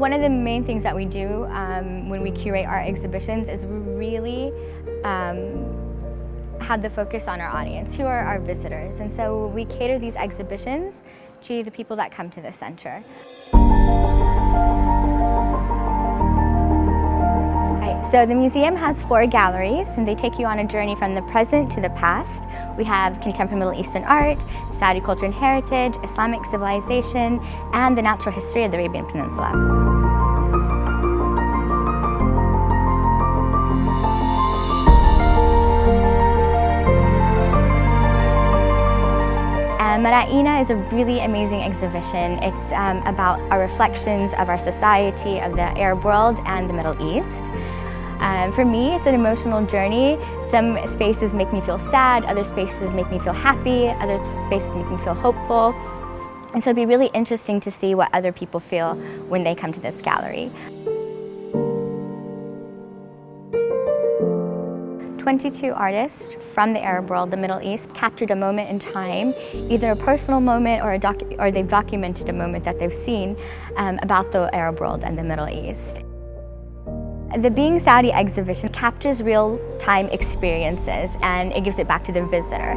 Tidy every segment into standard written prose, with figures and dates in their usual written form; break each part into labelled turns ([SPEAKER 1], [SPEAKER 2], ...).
[SPEAKER 1] one of the main things that we do when we curate our exhibitions is we really have the focus on our audience, who are our visitors. And so we cater these exhibitions to the people that come to the center. So the museum has 4 galleries, and they take you on a journey from the present to the past. We have contemporary Middle Eastern art, Saudi culture and heritage, Islamic civilization, and the natural history of the Arabian Peninsula. Marائina is a really amazing exhibition. It's about our reflections of our society, of the Arab world, and the Middle East. For me, it's an emotional journey. Some spaces make me feel sad, other spaces make me feel happy, other spaces make me feel hopeful. And so it'd be really interesting to see what other people feel when they come to this gallery. 22 artists from the Arab world, the Middle East, captured a moment in time, either a personal moment or they've documented a moment that they've seen about the Arab world and the Middle East. The Being Saudi exhibition captures real-time experiences and it gives it back to the visitor.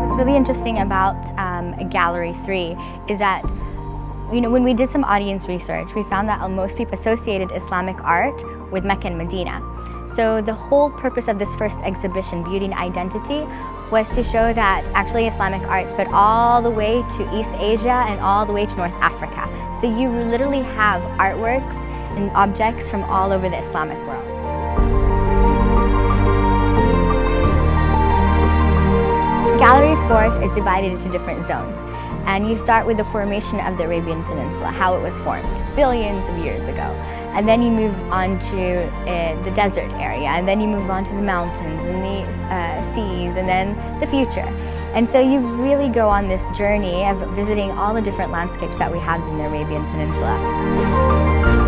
[SPEAKER 1] What's really interesting about Gallery 3 is that when we did some audience research, we found that most people associated Islamic art with Mecca and Medina. So the whole purpose of this first exhibition, Beauty and Identity, was to show that actually Islamic art spread all the way to East Asia and all the way to North Africa. So you literally have artworks and objects from all over the Islamic world. Gallery 4 is divided into different zones. And you start with the formation of the Arabian Peninsula, how it was formed billions of years ago. And then you move on to the desert area, and then you move on to the mountains and the seas, and then the future. And so you really go on this journey of visiting all the different landscapes that we have in the Arabian Peninsula.